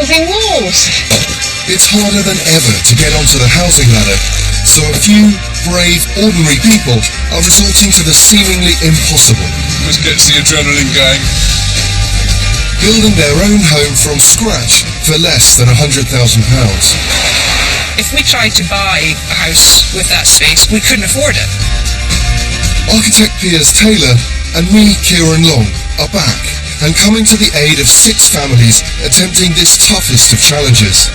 building walls. It's harder than ever to get onto the housing ladder, so a few brave, ordinary people are resorting to the seemingly impossible. Which gets the adrenaline going. Building their own home from scratch for less than £100,000. If we tried to buy a house with that space, we couldn't afford it. Architect Piers Taylor and me, Kieran Long, are back and coming to the aid of 6 families attempting this toughest of challenges.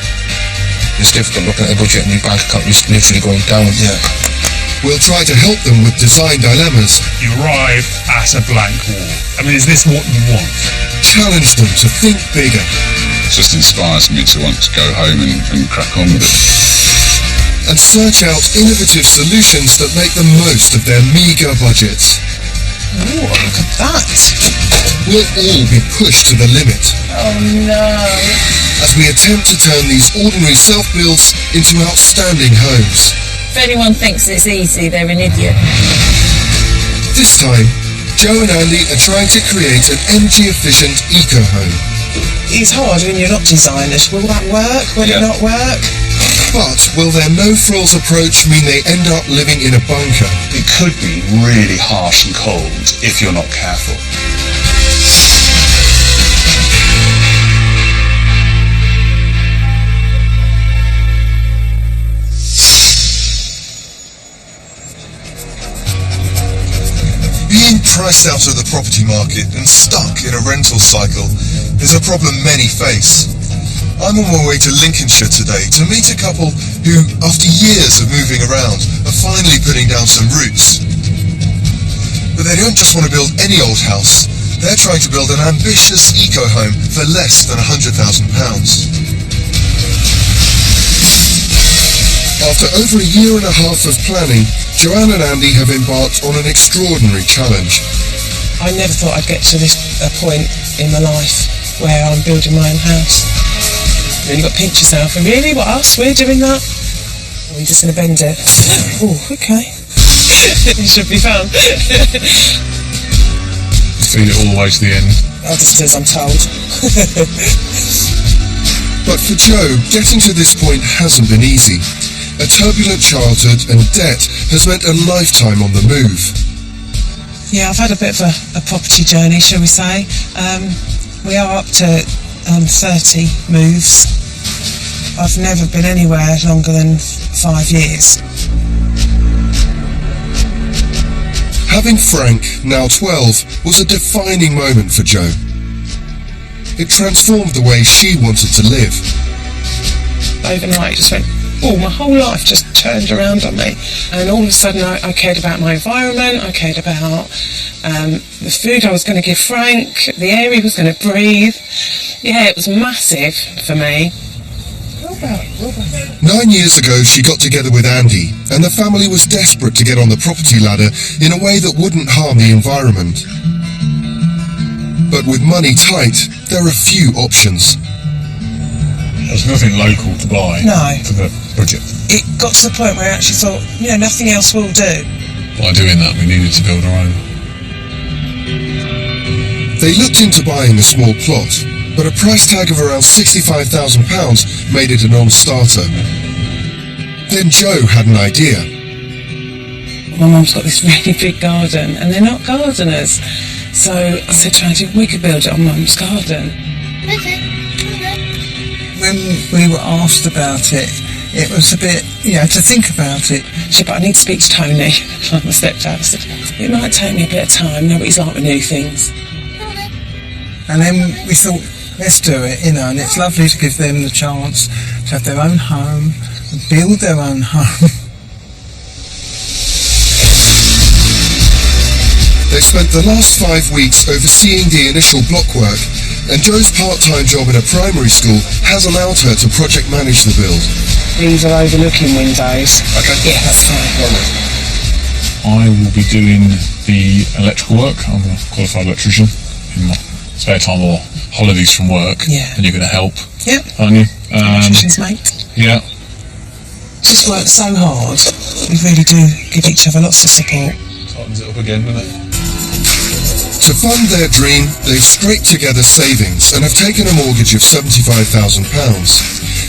It's difficult looking at the budget and your bank account is literally going down. Yeah. We'll try to help them with design dilemmas. You arrive at a blank wall. I mean, is this what you want? Challenge them to think bigger. It just inspires me to want to go home and crack on with it. And search out innovative solutions that make the most of their meagre budgets. Ooh, look at that. We'll all be pushed to the limit. Oh no. As we attempt to turn these ordinary self-builds into outstanding homes. If anyone thinks it's easy, they're an idiot. This time, Joe and Andy are trying to create an energy-efficient eco-home. It's hard when you're not designers. Will that work? Will it not work? But will their no-frills approach mean they end up living in a bunker? It could be really harsh and cold if you're not careful. Being priced out of the property market and stuck in a rental cycle is a problem many face. I'm on my way to Lincolnshire today to meet a couple who, after years of moving around, are finally putting down some roots. But they don't just want to build any old house, they're trying to build an ambitious eco-home for less than £100,000. After over a year and a half of planning, Joann and Andy have embarked on an extraordinary challenge. I never thought I'd get to this point in my life where I'm building my own house. Really got to pinch yourself. And really, what us? We're doing that? Or are you just going to bend it? Oh, okay. It should be fun. Feed it all the way to the end. I'll just do as I'm told. But for Joe, getting to this point hasn't been easy. A turbulent childhood and debt has meant a lifetime on the move. Yeah, I've had a bit of a property journey, shall we say. We are up to 30 moves. I've never been anywhere longer than 5 years. Having Frank, now 12, was a defining moment for Joe. It transformed the way she wanted to live. Overnight, just went, oh, my whole life just turned around on me. And all of a sudden I cared about my environment, I cared about the food I was going to give Frank, the air he was going to breathe. Yeah, it was massive for me. 9 years ago, she got together with Andy, and the family was desperate to get on the property ladder in a way that wouldn't harm the environment. But with money tight, there are few options. There's nothing local to buy for the budget. It got to the point where I actually thought, nothing else will do. By doing that, we needed to build our own. They looked into buying a small plot, but a price tag of around £65,000 made it a non-starter. Then Joe had an idea. My mum's got this really big garden, and they're not gardeners. So I said to Andy, we could build it on Mum's garden. When we were asked about it, it was a bit, to think about it. She said, but I need to speak to Tony. My stepdad. I said, it might take me a bit of time, know what he's like with new things. And then we thought, let's do it, and it's lovely to give them the chance to have their own home, and build their own home. They spent the last 5 weeks overseeing the initial block work, and Joe's part-time job in a primary school has allowed her to project manage the build. These are overlooking windows. Okay. Yeah, that's fine. I will be doing the electrical work. I'm a qualified electrician in my spare time or holidays from work. Yeah. And you're going to help, Yep. aren't you? Electrician's mate. Yeah. Just work so hard. We really do give each other lots of support. Tightens it up again, doesn't it? To fund their dream, they've scraped together savings and have taken a mortgage of £75,000.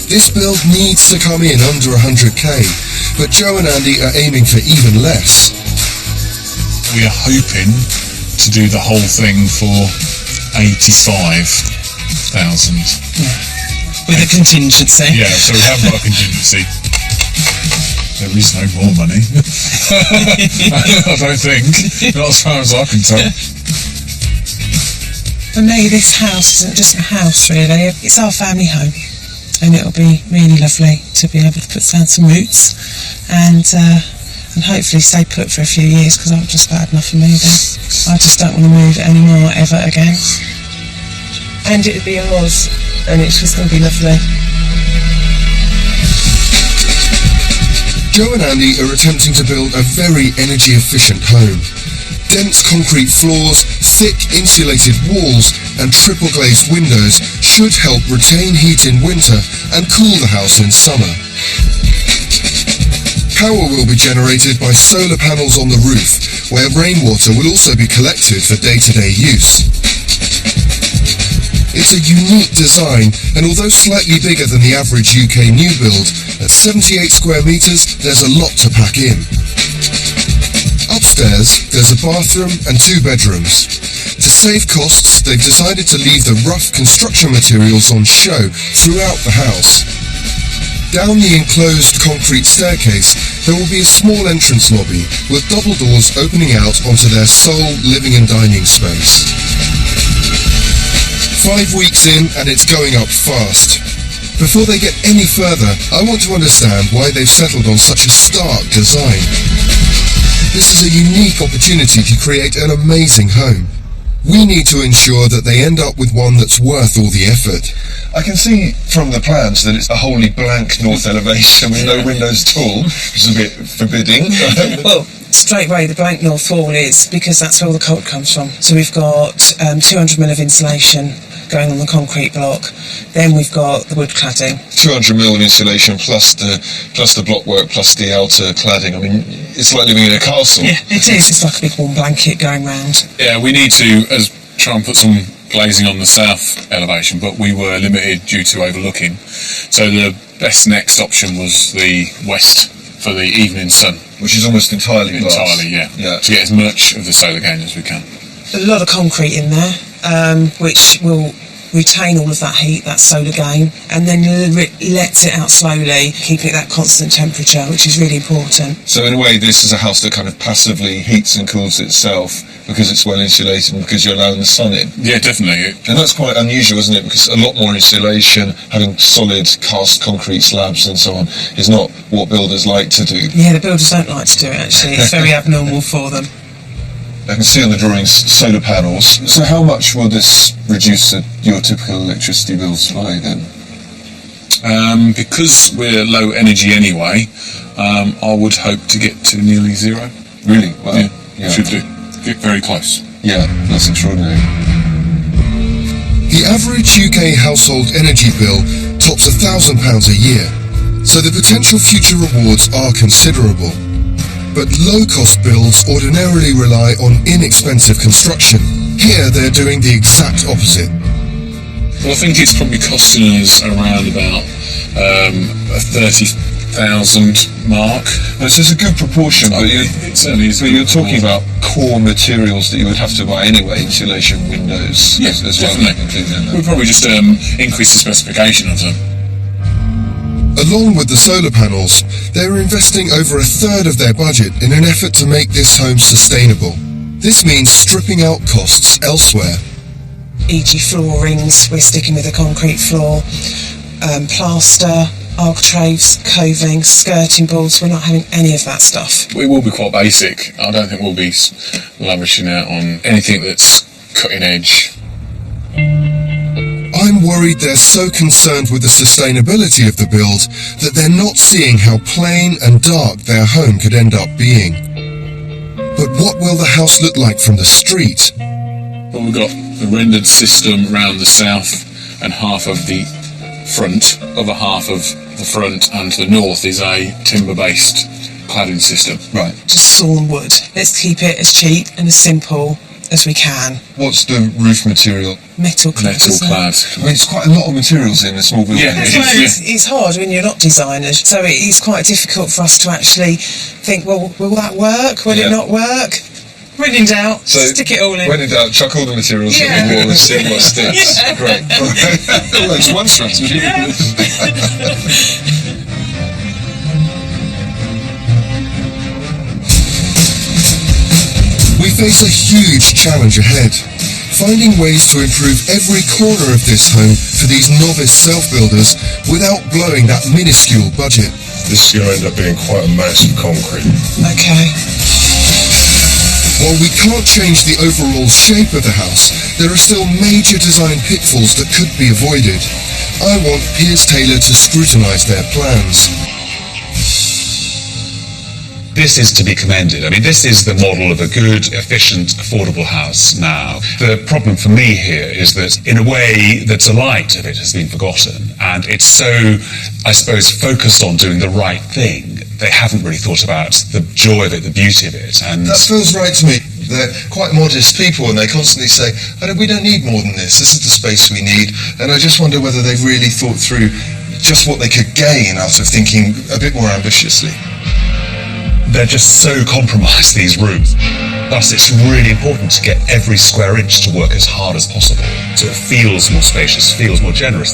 This build needs to come in under 100k, but Joe and Andy are aiming for even less. We are hoping to do the whole thing for 85,000. With a contingency. Yeah, so we have got a contingency. There is no more money. I don't think. Not as far as I can tell. For me, this house isn't just a house, really. It's our family home. And it'll be really lovely to be able to put down some roots and hopefully stay put for a few years, because I've just about enough of moving. I just don't want to move anymore ever again. And it'll be ours, and it's just going to be lovely. Joe and Andy are attempting to build a very energy efficient home. Dense concrete floors, thick insulated walls and triple glazed windows should help retain heat in winter and cool the house in summer. Power will be generated by solar panels on the roof, where rainwater will also be collected for day-to-day use. It's a unique design, and although slightly bigger than the average UK new build, at 78 square metres there's a lot to pack in. Upstairs, there's a bathroom and 2 bedrooms. To save costs, they've decided to leave the rough construction materials on show throughout the house. Down the enclosed concrete staircase, there will be a small entrance lobby with double doors opening out onto their sole living and dining space. 5 weeks in and it's going up fast. Before they get any further, I want to understand why they've settled on such a stark design. This is a unique opportunity to create an amazing home. We need to ensure that they end up with one that's worth all the effort. I can see from the plans that it's a wholly blank north elevation with no windows at all, which is a bit forbidding. Well, straight away the blank north wall is because that's where all the cold comes from. So we've got 200mm of insulation going on the concrete block. Then we've got the wood cladding. 200mm of insulation plus the block work plus the outer cladding. I mean, it's like living in a castle. Yeah, it is. It's like a big warm blanket going round. Yeah, we need to try and put some glazing on the south elevation, but we were limited due to overlooking. So the best next option was the west for the evening sun. Which is almost entirely glass. Entirely, yeah. To get as much of the solar gain as we can. A lot of concrete in there, which will retain all of that heat, that solar gain, and then let it out slowly, keeping it at that constant temperature, which is really important. So in a way, this is a house that kind of passively heats and cools itself because it's well insulated and because you're allowing the sun in. Yeah, definitely. And that's quite unusual, isn't it? Because a lot more insulation, having solid cast concrete slabs and so on, is not what builders like to do. Yeah, the builders don't like to do it, actually. It's very abnormal for them. I can see on the drawings solar panels. So how much will this reduce your typical electricity bills by then? Because we're low energy anyway, I would hope to get to nearly zero. Really? Wow. Yeah. Should do. Get very close. Yeah, that's extraordinary. The average UK household energy bill tops £1,000 a year, so the potential future rewards are considerable. But low-cost builds ordinarily rely on inexpensive construction. Here they're doing the exact opposite. Well, I think it's probably costing us around about a 30,000 mark. So it's a good proportion, but it certainly is. But you're talking about core materials that you would have to buy anyway, insulation, windows, yeah, as definitely. well. We'll probably just increase the specification of them. Along with the solar panels, they're investing over 1/3 of their budget in an effort to make this home sustainable. This means stripping out costs elsewhere. E.g. floorings, we're sticking with a concrete floor, plaster, architraves, coving, skirting boards, we're not having any of that stuff. We will be quite basic. I don't think we'll be lavishing out on anything that's cutting edge. I'm worried they're so concerned with the sustainability of the build that they're not seeing how plain and dark their home could end up being. But what will the house look like from the street? Well, we've got a rendered system around the south and half of the front. Other half of the front and to the north is a timber-based cladding system. Right. Just sawn wood. Let's keep it as cheap and as simple as we can. What's the roof material? Metal clad. Metal clad. I mean, it's quite a lot of materials in a small building. Yeah, That's why it's hard when you're not designers, so it is quite difficult for us to actually think, well, will that work? Will it not work? When in doubt, stick it all in. When in doubt, chuck all the materials at the wall and see what sticks. Great. Well, that's one strategy. We face a huge challenge ahead. Finding ways to improve every corner of this home for these novice self-builders without blowing that minuscule budget. This is going to end up being quite a massive concrete. Okay. While we can't change the overall shape of the house, there are still major design pitfalls that could be avoided. I want Piers Taylor to scrutinise their plans. This is to be commended. I mean, this is the model of a good, efficient, affordable house now. The problem for me here is that, in a way, the delight of it has been forgotten, and it's so, I suppose, focused on doing the right thing. They haven't really thought about the joy of it, the beauty of it. And That feels right to me. They're quite modest people, and they constantly say, we don't need more than this. This is the space we need. And I just wonder whether they've really thought through just what they could gain out of thinking a bit more ambitiously. they're just so compromised, these rooms. Thus, it's really important to get every square inch to work as hard as possible, so it feels more spacious, feels more generous.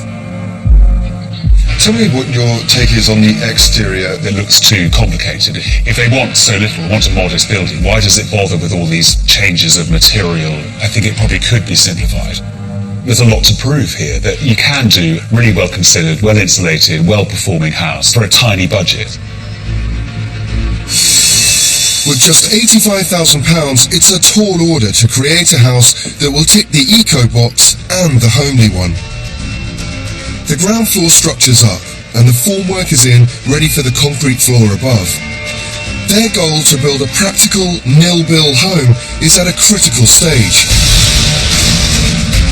Tell me what your take is on the exterior. It looks too complicated. If they want so little, want a modest building, why does it bother with all these changes of material? I think it probably could be simplified. There's a lot to prove here, that you can do really well considered, well insulated, well performing house for a tiny budget. With just £85,000, it's a tall order to create a house that will tick the eco box and the homely one. The ground floor structure's up, and the formwork is in, ready for the concrete floor above. Their goal to build a practical, nil-bill home is at a critical stage.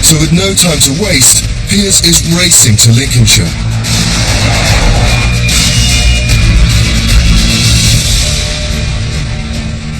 So with no time to waste, Piers is racing to Lincolnshire.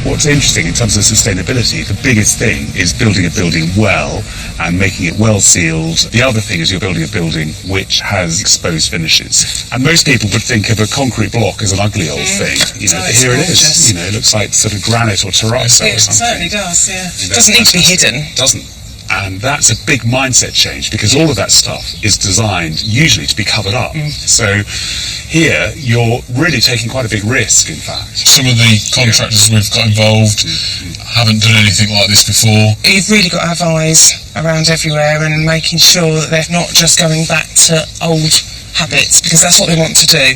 What's interesting in terms of sustainability, the biggest thing is building a building well and making it well sealed. The other thing is you're building a building which has exposed finishes. And most people would think of a concrete block as an ugly old thing. You know, but here it is. You know, it looks like sort of granite or terrazzo or something. It certainly does, yeah. It doesn't need to be hidden. Doesn't. And that's a big mindset change, because all of that stuff is designed usually to be covered up. So here you're really taking quite a big risk, in fact. Some of the contractors we've got involved haven't done anything like this before. You've really got to have eyes around everywhere and making sure that they're not just going back to old habits, because that's what they want to do.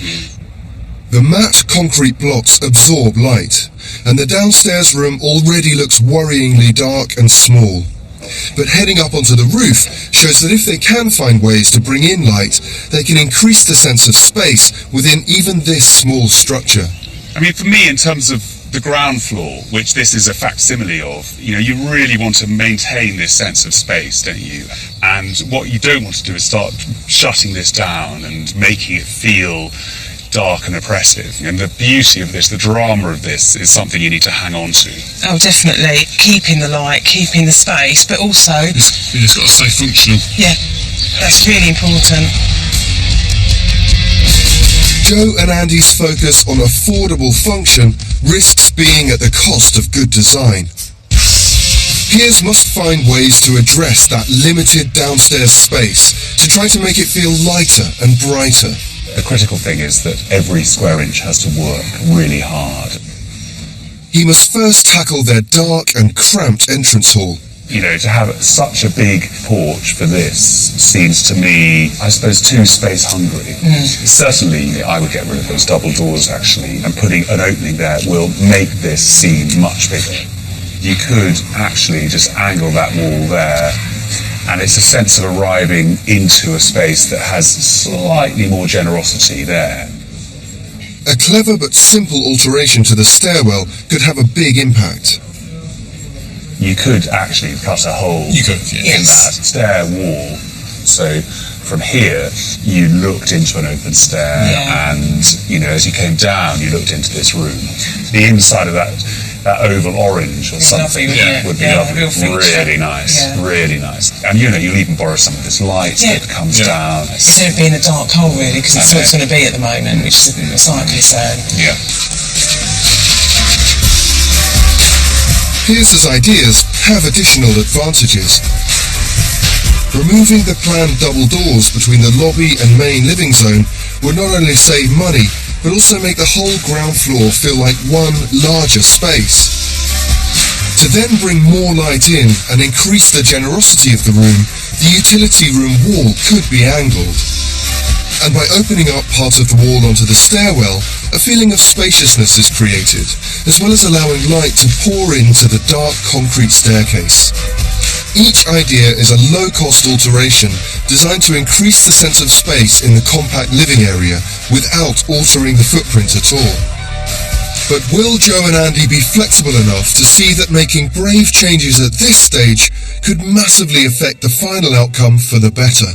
The matte concrete blocks absorb light, and the downstairs room already looks worryingly dark and small. But heading up onto the roof shows that if they can find ways to bring in light, they can increase the sense of space within even this small structure. I mean, for me, in terms of the ground floor, which this is a facsimile of, you know, you really want to maintain this sense of space, don't you? And what you don't want to do is start shutting this down and making it feel dark and oppressive. And the beauty of this, the drama of this, is something you need to hang on to. Oh, definitely. Keeping the light, keeping the space, but also... It's got to stay functional. Yeah, that's really important. Joe and Andy's focus on affordable function risks being at the cost of good design. Piers must find ways to address that limited downstairs space to try to make it feel lighter and brighter. The critical thing is that every square inch has to work really hard. He must first tackle their dark and cramped entrance hall. You know, to have such a big porch for this seems to me, I suppose, too space hungry. Certainly, I would get rid of those double doors, actually, and putting an opening there will make this seem much bigger. You could actually just angle that wall there, and it's a sense of arriving into a space that has slightly more generosity there. A clever but simple alteration to the stairwell could have a big impact. You could actually cut a hole in that stair wall. So from here, you looked into an open stair, and, you know, as you came down, you looked into this room. The inside of that that oval orange or It's something lovely, wouldn't it? would be Yeah, lovely. real feature. Really nice, Yeah. really nice. And you'll even borrow some of this light that comes down. Instead of being a dark hole, really, because it's what it's going to be at the moment, which is a slight concern. Yeah. Pierce's ideas have additional advantages. Removing the planned double doors between the lobby and main living zone would not only save money, but also make the whole ground floor feel like one larger space. To then bring more light in and increase the generosity of the room, the utility room wall could be angled. And by opening up part of the wall onto the stairwell, a feeling of spaciousness is created, as well as allowing light to pour into the dark concrete staircase. Each idea is a low-cost alteration designed to increase the sense of space in the compact living area without altering the footprint at all. But will Joe and Andy be flexible enough to see that making brave changes at this stage could massively affect the final outcome for the better?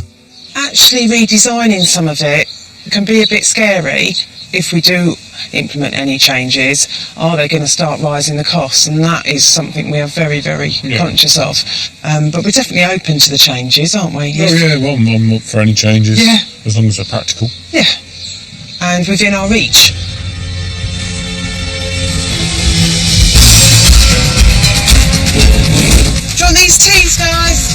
Actually redesigning some of it can be a bit scary if we do implement any changes. Are they going to start rising the costs? And that is something we are very, very conscious of. But we're definitely open to the changes, aren't we? Well, I'm up for any changes, as long as they're practical. Yeah, and within our reach. Do you want these teas, guys?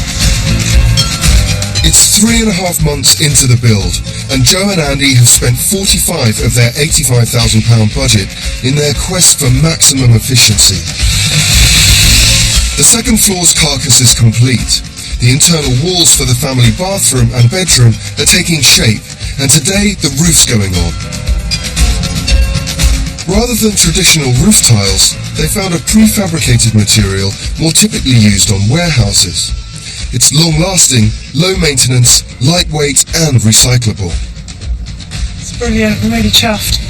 It's 3.5 months into the build, and Joe and Andy have spent 45 of their £85,000 budget in their quest for maximum efficiency. The second floor's carcass is complete. The internal walls for the family bathroom and bedroom are taking shape, and today the roof's going on. Rather than traditional roof tiles, they found a prefabricated material more typically used on warehouses. It's long-lasting, low-maintenance, lightweight and recyclable. It's brilliant, I'm really chuffed.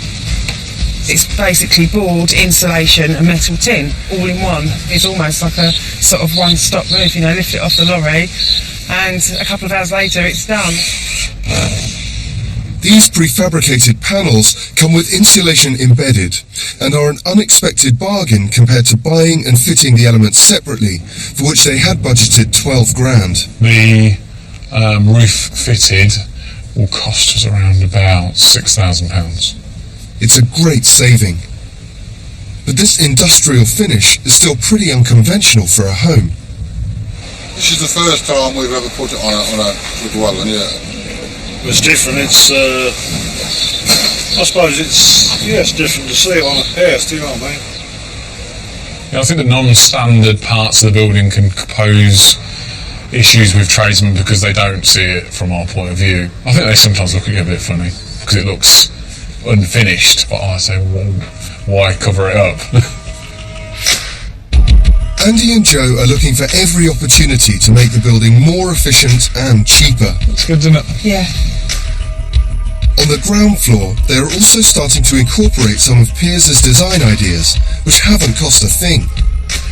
It's basically board, insulation and metal tin, all in one. It's almost like a sort of one-stop roof, you know, lift it off the lorry and a couple of hours later it's done. These prefabricated panels come with insulation embedded and are an unexpected bargain compared to buying and fitting the elements separately, for which they had budgeted 12 grand. The roof fitted will cost us around about £6,000. It's a great saving. But this industrial finish is still pretty unconventional for a home. This is the first time we've ever put it on a dwelling, It's different. It's, I suppose it's different to see it on a house, do you know what I mean? Yeah, I think the non-standard parts of the building can pose issues with tradesmen because they don't see it from our point of view. I think they sometimes look at you a bit funny because it looks unfinished, but I say, well, why cover it up? Andy and Joe are looking for every opportunity to make the building more efficient and cheaper. Looks good, doesn't it? Yeah. On the ground floor, they are also starting to incorporate some of Pierce's design ideas, which haven't cost a thing.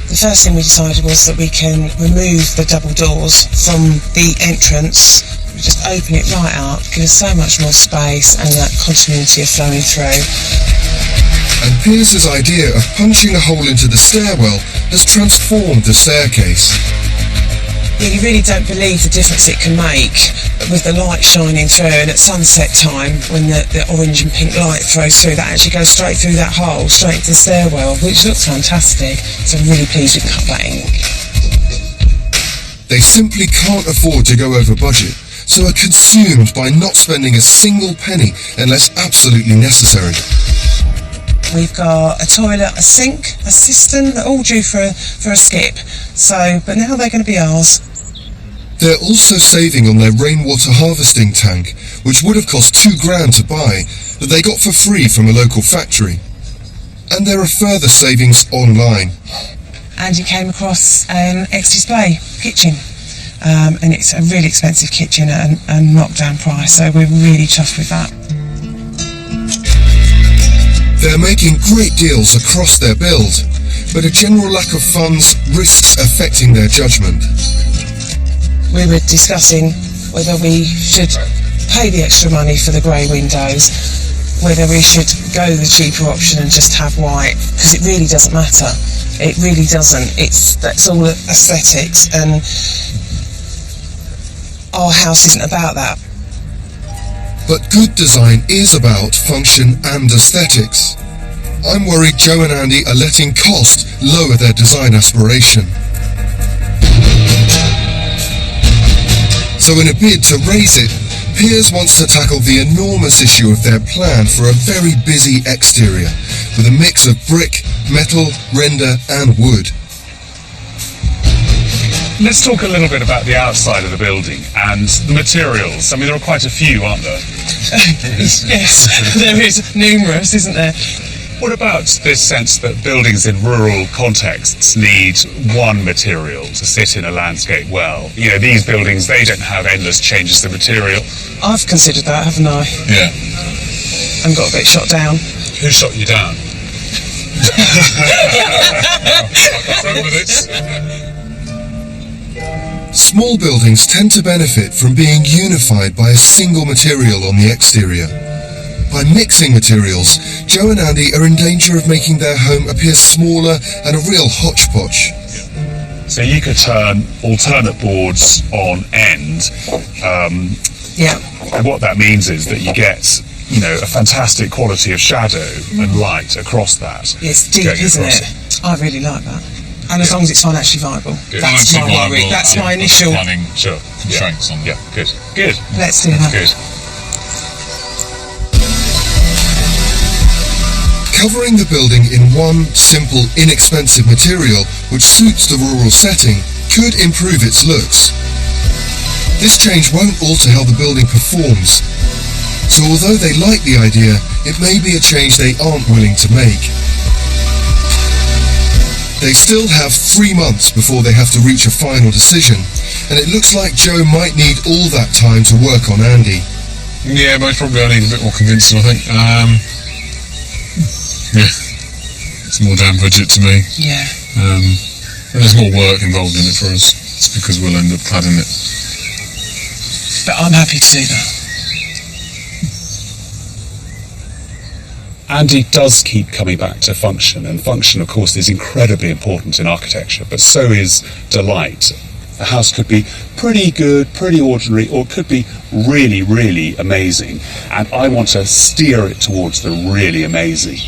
The first thing we decided was that we can remove the double doors from the entrance. We just open it right up, give us so much more space and that continuity of flowing through. And Pierce's idea of punching a hole into the stairwell has transformed the staircase. Yeah, you really don't believe the difference it can make with the light shining through, and at sunset time when the orange and pink light throws through, that actually goes straight through that hole, straight into the stairwell, which looks fantastic. So I'm really pleased with cut that ink. They simply can't afford to go over budget, so are consumed by not spending a single penny unless absolutely necessary. We've got a toilet, a sink, a cistern, all due for a skip. So, but now they're going to be ours. They're also saving on their rainwater harvesting tank, which would have cost £2 grand to buy, that they got for free from a local factory. And there are further savings online. Andy came across an X-Display kitchen. And it's a really expensive kitchen at a knockdown price, so we're really chuffed with that. They're making great deals across their build, but a general lack of funds risks affecting their judgment. We were discussing whether we should pay the extra money for the grey windows, whether we should go the cheaper option and just have white, because it really doesn't matter. It really doesn't. That's all aesthetics, and our house isn't about that. But good design is about function and aesthetics. I'm worried Joe and Andy are letting cost lower their design aspiration. So in a bid to raise it, Piers wants to tackle the enormous issue of their plan for a very busy exterior, with a mix of brick, metal, render and wood. Let's talk a little bit about the outside of the building and the materials. I mean, there are quite a few, aren't there? Yes, there is numerous, isn't there? What about this sense that buildings in rural contexts need one material to sit in a landscape well? You know, these buildings, they don't have endless changes to material. I've considered that, haven't I? Yeah. And got a bit shot down. Who shot you down? Small buildings tend to benefit from being unified by a single material on the exterior. By mixing materials, Joe and Andy are in danger of making their home appear smaller and a real hodgepodge. So you could turn alternate boards on end. And what that means is that you get, you know, a fantastic quality of shadow and light across that. It's deep, isn't it? I really like that. And as long as it's financially viable. Good. That's my worry. That's my initial... Planning, sure, constraints on that. Yeah, good. Good. Let's do that. Good. Covering the building in one simple, inexpensive material which suits the rural setting could improve its looks. This change won't alter how the building performs, so although they like the idea, it may be a change they aren't willing to make. They still have 3 months before they have to reach a final decision, and it looks like Joe might need all that time to work on Andy. Yeah, most probably I need a bit more convincing, I think. Yeah, it's more damn budget to me. Yeah. And there's more work involved in it for us. It's because we'll end up cladding it. But I'm happy to do that. Andy does keep coming back to function, and function, of course, is incredibly important in architecture, but so is delight. The house could be pretty good, pretty ordinary, or it could be really, really amazing, and I want to steer it towards the really amazing.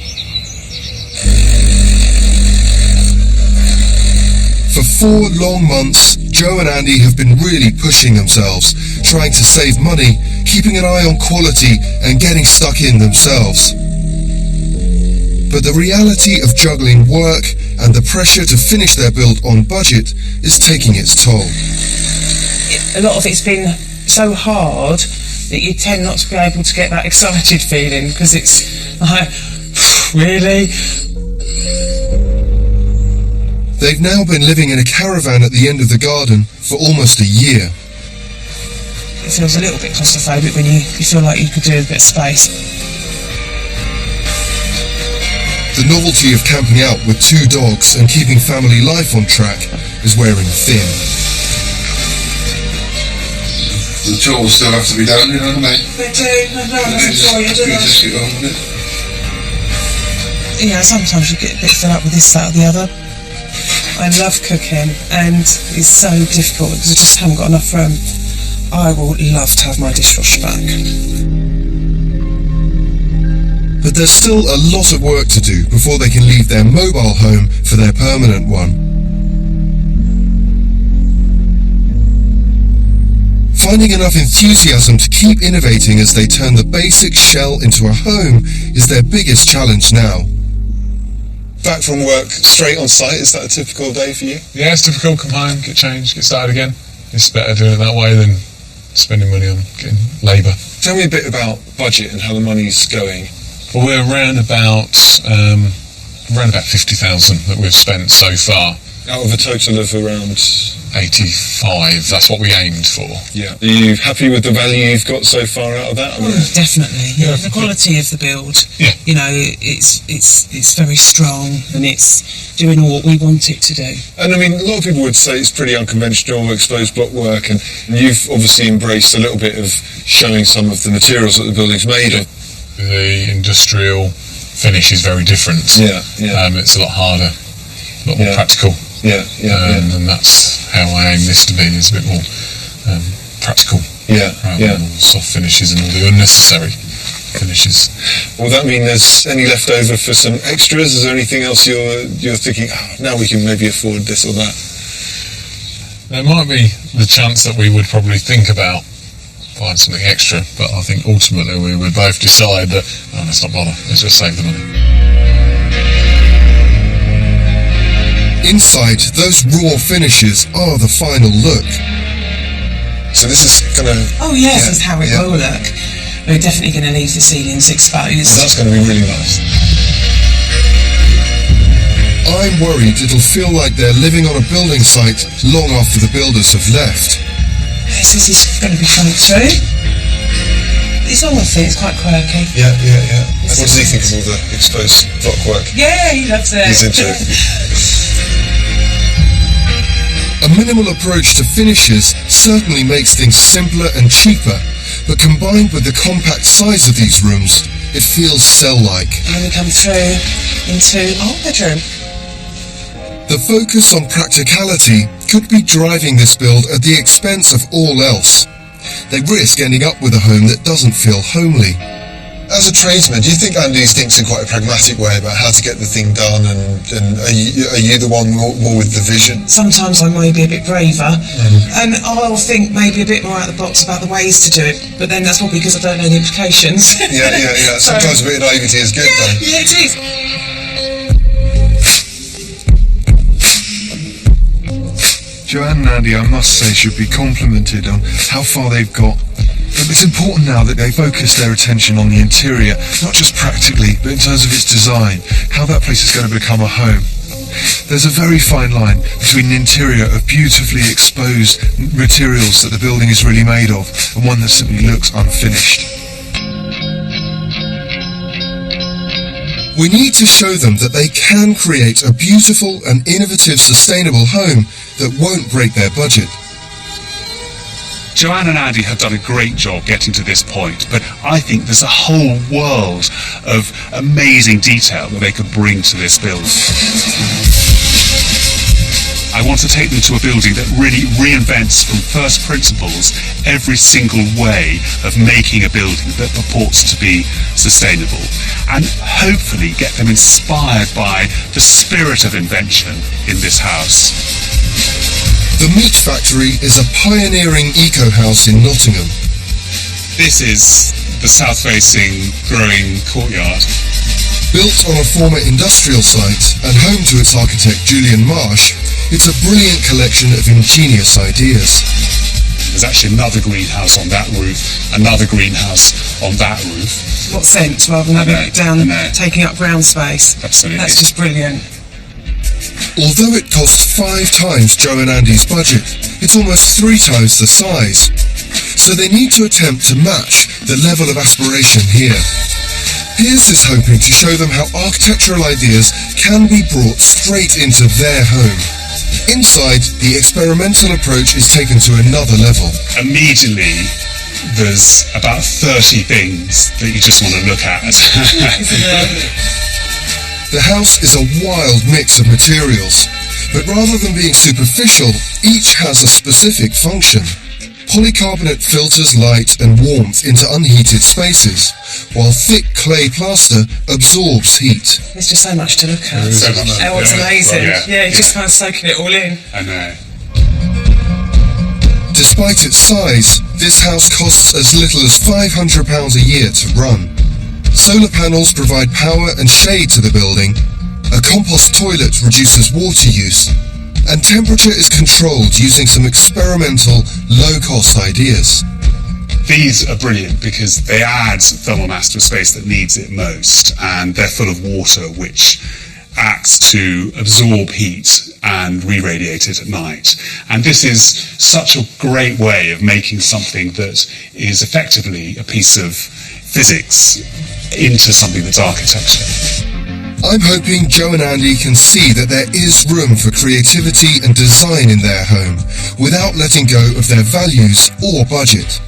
For 4 long months, Joe and Andy have been really pushing themselves, trying to save money, keeping an eye on quality, and getting stuck in themselves. But the reality of juggling work and the pressure to finish their build on budget is taking its toll. A lot of it's been so hard that you tend not to be able to get that excited feeling, because it's like, really? They've now been living in a caravan at the end of the garden for almost a year. It feels a little bit claustrophobic when you feel like you could do a bit of space. The novelty of camping out with 2 dogs and keeping family life on track is wearing thin. The chores still have to be done, you know what I mean? They do. I'm sorry, I do that. Just get on with it. Yeah, sometimes you get a bit fed up with this, that or the other. I love cooking, and it's so difficult because I just haven't got enough room. I would love to have my dishwasher back. But there's still a lot of work to do before they can leave their mobile home for their permanent one. Finding enough enthusiasm to keep innovating as they turn the basic shell into a home is their biggest challenge now. Back from work, straight on site, is that a typical day for you? Yeah, it's typical. Come home, get changed, get started again. It's better doing it that way than spending money on getting labour. Tell me a bit about budget and how the money's going. Well, we're around about 50,000 that we've spent so far. Out of a total of around 85. That's what we aimed for. Yeah. Are you happy with the value you've got so far out of that? I mean, Definitely. Yeah. The quality of the build. Yeah. You know, it's very strong, and it's doing what we want it to do. and I mean, a lot of people would say it's pretty unconventional, exposed block work, and you've obviously embraced a little bit of showing some of the materials that the building's made of. The industrial finish is very different. Yeah. It's a lot harder. a lot more practical. And that's how I aim this to be, is a bit more practical. Rather than all soft finishes and all the unnecessary finishes. Will that mean there's any left over for some extras? Is there anything else you're thinking, now we can maybe afford this or that? There might be the chance that we would probably think about buying something extra, but I think ultimately we would both decide that, let's not bother, let's just save the money. Inside, those raw finishes are the final look. So this is gonna... Oh yes, this is how it will look. We're definitely going to leave the ceilings exposed. That's going to be really nice. I'm worried it'll feel like they're living on a building site long after the builders have left. This is going to be fun too. It's all I think, it's quite quirky. Yeah. What does he think of all the exposed blockwork? Yeah, he loves it. He's into it. A minimal approach to finishes certainly makes things simpler and cheaper, but combined with the compact size of these rooms, it feels cell-like. And we come through into our bedroom. The focus on practicality could be driving this build at the expense of all else. They risk ending up with a home that doesn't feel homely. As a tradesman, do you think Andy thinks in quite a pragmatic way about how to get the thing done, and are you the one more with the vision? Sometimes I may be a bit braver, and I'll think maybe a bit more out of the box about the ways to do it, but then that's probably because I don't know the implications. Yeah. Sometimes a bit of naivety is good, though. Yeah, it is. Joann and Andy, I must say, should be complimented on how far they've got. But it's important now that they focus their attention on the interior, not just practically, but in terms of its design, how that place is going to become a home. There's a very fine line between an interior of beautifully exposed materials that the building is really made of, and one that simply looks unfinished. We need to show them that they can create a beautiful and innovative, sustainable home that won't break their budget. Joann and Andy have done a great job getting to this point, but I think there's a whole world of amazing detail that they could bring to this build. I want to take them to a building that really reinvents from first principles every single way of making a building that purports to be sustainable, and hopefully get them inspired by the spirit of invention in this house. The Meat Factory is a pioneering eco-house in Nottingham. This is the south-facing growing courtyard. Built on a former industrial site and home to its architect Julian Marsh, it's a brilliant collection of ingenious ideas. There's actually another greenhouse on that roof, another greenhouse on that roof. What sense, rather than having it down, taking up ground space. Absolutely. That's just brilliant. Although it cost 5 times Joe and Andy's budget, it's almost 3 times the size. So they need to attempt to match the level of aspiration here. Pearce is hoping to show them how architectural ideas can be brought straight into their home. Inside, the experimental approach is taken to another level. Immediately, there's about 30 things that you just want to look at. The house is a wild mix of materials, but rather than being superficial, each has a specific function. Polycarbonate filters light and warmth into unheated spaces, while thick clay plaster absorbs heat. There's just so much to look at. So much. Oh, it's amazing. Yeah, you're just kind of soaking it all in. I know. Despite its size, this house costs as little as £500 a year to run. Solar panels provide power and shade to the building, a compost toilet reduces water use, and temperature is controlled using some experimental, low-cost ideas. These are brilliant because they add thermal mass to a space that needs it most, and they're full of water, which acts to absorb heat and re-radiate it at night. And this is such a great way of making something that is effectively a piece of physics into something that's architecture. I'm hoping Joe and Andy can see that there is room for creativity and design in their home without letting go of their values or budget.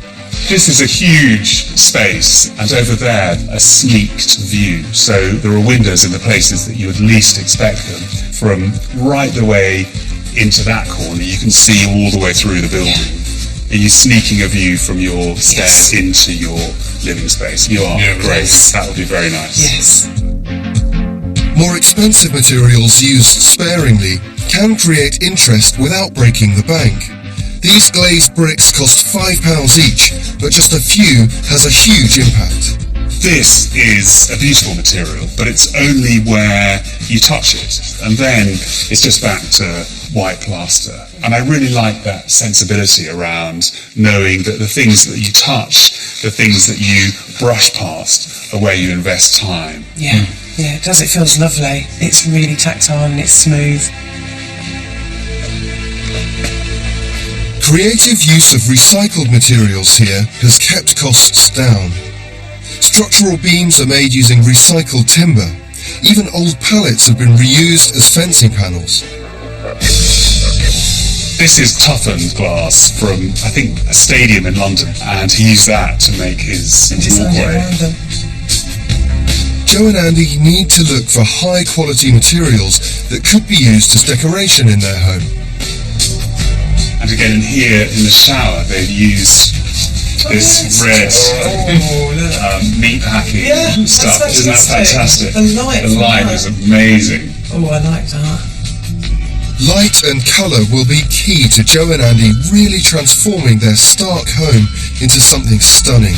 This is a huge space, and over there, a sneaked view. So there are windows in the places that you would least expect them. From right the way into that corner, you can see all the way through the building. Are you sneaking a view from your stairs into your living space? You are. Great. That would be very nice. Yes. More expensive materials used sparingly can create interest without breaking the bank. These glazed bricks cost £5 each, but just a few has a huge impact. This is a beautiful material, but it's only where you touch it, and then it's just back to white plaster. And I really like that sensibility around knowing that the things that you touch, the things that you brush past, are where you invest time. Yeah, yeah, it does. It feels lovely. It's really tactile and it's smooth. Creative use of recycled materials here has kept costs down. Structural beams are made using recycled timber. Even old pallets have been reused as fencing panels. This is toughened glass from, I think, a stadium in London, and he used that to make his walkway. Joe and Andy need to look for high quality materials that could be used as decoration in their home. And again, in here in the shower, they've used this red meat packing stuff. Isn't that fantastic? The light is amazing. Oh, I like that. Light and colour will be key to Joe and Andy really transforming their stark home into something stunning.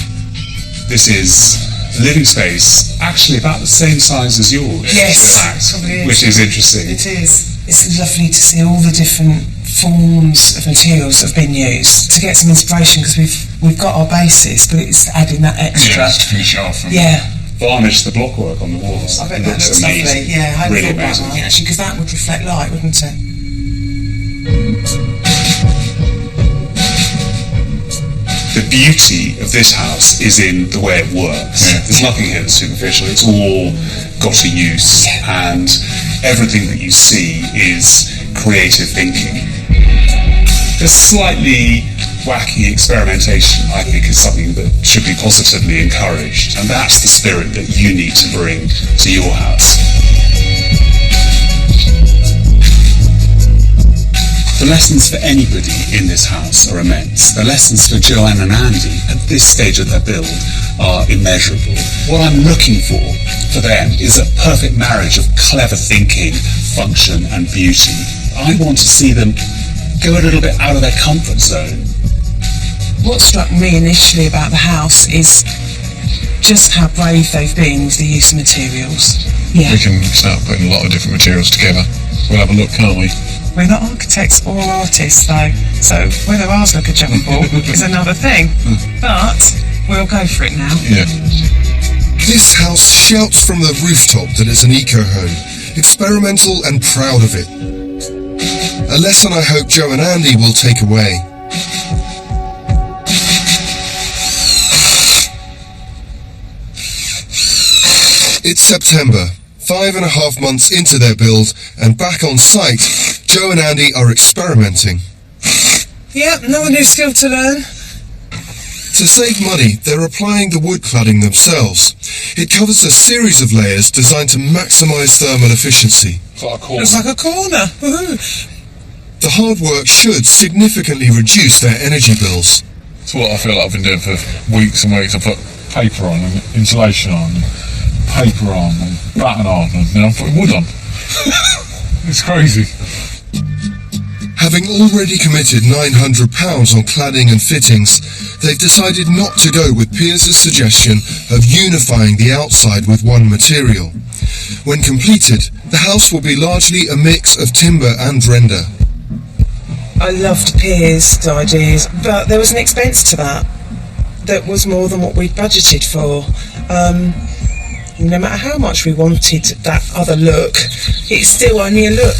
This is a living space, actually about the same size as yours. Yes, in fact, probably is. Which is interesting. It is. It's lovely to see all the different forms of materials that have been used to get some inspiration, because we've got our basis, but it's adding that extra. Yeah, just to finish off. Yeah. Varnish the blockwork on the walls. I bet that looks lovely. Yeah, I hadn't really thought about that actually, because that would reflect light, wouldn't it? The beauty of this house is in the way it works. Yeah. There's nothing here that's superficial. It's all got a use, and everything that you see is creative thinking. The slightly wacky experimentation, I think, is something that should be positively encouraged, and that's the spirit that you need to bring to your house. The lessons for anybody in this house are immense. The lessons for Joann and Andy at this stage of their build are immeasurable. What I'm looking for them is a perfect marriage of clever thinking, function and beauty. I want to see them go a little bit out of their comfort zone. What struck me initially about the house is just how brave they've been with the use of materials. Yeah. We can start putting a lot of different materials together. We'll have a look, can't we? We're not architects or artists though, so whether ours look achievable is another thing. But we'll go for it now. Yeah. This house shouts from the rooftop that it's an eco-home, experimental and proud of it. A lesson I hope Joe and Andy will take away. It's September, 5.5 months into their build, and back on site, Joe and Andy are experimenting. Yep, another new skill to learn. To save money, they're applying the wood cladding themselves. It covers a series of layers designed to maximise thermal efficiency. Looks like a corner. Woohoo! The hard work should significantly reduce their energy bills. It's what I feel like I've been doing for weeks and weeks. I put paper on and insulation on, and paper on and batten on, and now I'm putting wood on. It's crazy. Having already committed £900 on cladding and fittings, they've decided not to go with Piers' suggestion of unifying the outside with one material. When completed, the house will be largely a mix of timber and render. I loved Piers' ideas, but there was an expense to that. That was more than what we'd budgeted for. No matter how much we wanted that other look, it's still only a look.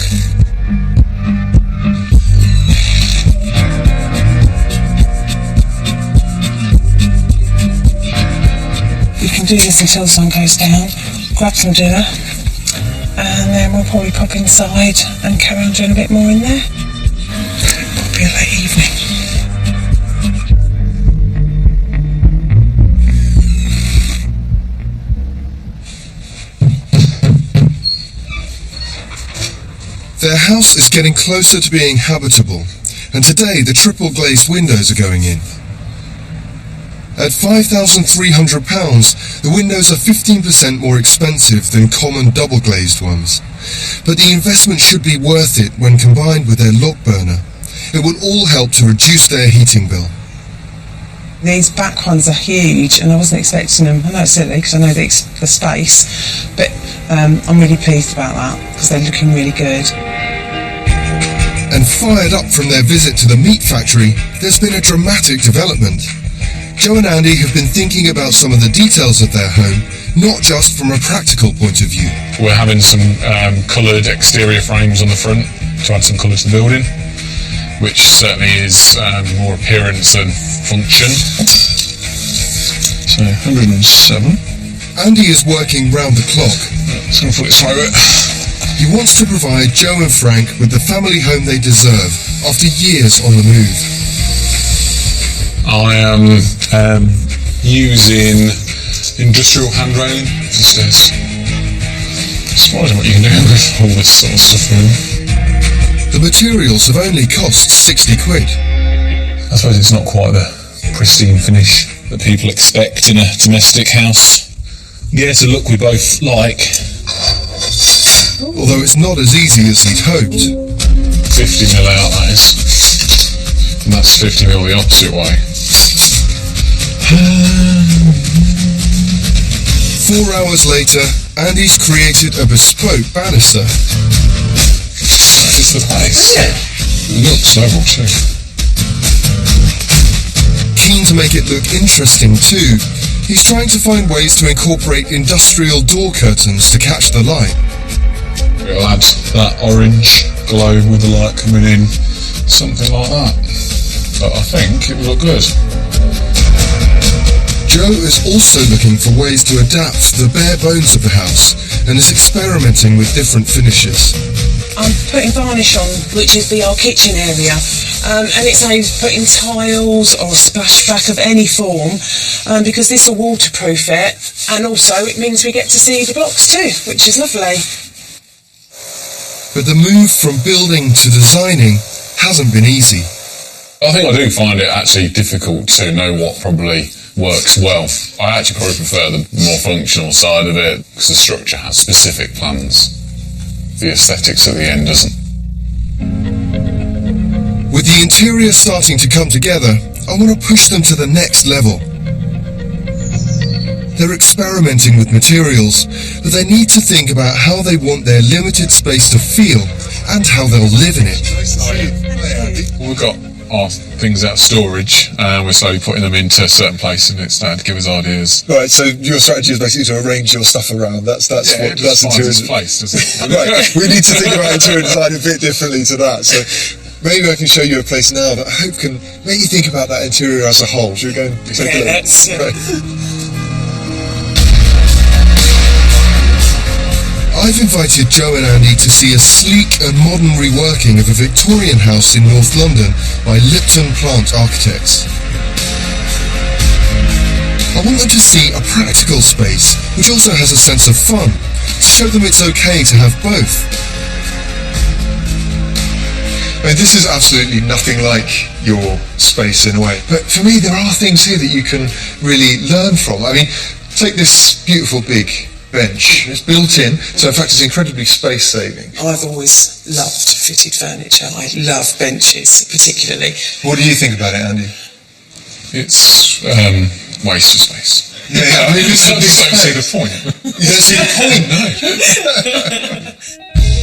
We can do this until the sun goes down, grab some dinner, and then we'll probably pop inside and carry on doing a bit more in there. It'll be a late evening. The house is getting closer to being habitable, and today the triple glazed windows are going in. At £5,300, the windows are 15% more expensive than common double glazed ones, but the investment should be worth it when combined with their log burner. It will all help to reduce their heating bill. These back ones are huge, and I wasn't expecting them. I know it's silly because I know the space, but I'm really pleased about that because they're looking really good. And fired up from their visit to the meat factory, there's been a dramatic development. Jo and Andy have been thinking about some of the details of their home, not just from a practical point of view. We're having some coloured exterior frames on the front to add some colour to the building, which certainly is more appearance than function. So 107. Andy is working round the clock. It's going to flip through it. He wants to provide Jo and Frank with the family home they deserve after years on the move. I am using industrial hand railing for the stairs. Surprising what you can do with all this sort of stuff in. The materials have only cost 60 quid. I suppose it's not quite the pristine finish that people expect in a domestic house. Yeah, it's a look we both like. Although it's not as easy as he'd hoped. 50mm out, that is. And that's 50mm the opposite way. 4 hours later, Andy's created a bespoke banister. That is the place. It looks noble too. Keen to make it look interesting too, he's trying to find ways to incorporate industrial door curtains to catch the light. We'll add that orange glow with the light coming in, something like that. But I think it will look good. Jo is also looking for ways to adapt the bare bones of the house and is experimenting with different finishes. I'm putting varnish on, which is our kitchen area, and it's aimed at putting tiles or a splashback of any form, because this will waterproof it, and also it means we get to see the blocks too, which is lovely. But the move from building to designing hasn't been easy. I think I do find it actually difficult to know what probably works well. I actually probably prefer the more functional side of it because the structure has specific plans. The aesthetics at the end doesn't. With the interior starting to come together, I want to push them to the next level. They're experimenting with materials, but they need to think about how they want their limited space to feel and how they'll live in it. We've got our things out of storage and we're slowly putting them into certain places and it's starting to give us ideas. Right, so your strategy is basically to arrange your stuff around. That's interior place, doesn't it? Right, we need to think about interior design a bit differently to that. So maybe I can show you a place now that I hope can make you think about that interior as a whole. Should we go and take a look? Right. I've invited Jo and Andy to see a sleek and modern reworking of a Victorian house in North London by Lipton Plant Architects. I want them to see a practical space, which also has a sense of fun, to show them it's okay to have both. I mean, this is absolutely nothing like your space in a way, but for me there are things here that you can really learn from. I mean, take this beautiful big bench. It's built in, so in fact it's incredibly space saving. I've always loved fitted furniture. I love benches particularly. What do you think about it, Andy? It's waste of space. Yeah, I mean, it's a big don't see the point. You don't see the point?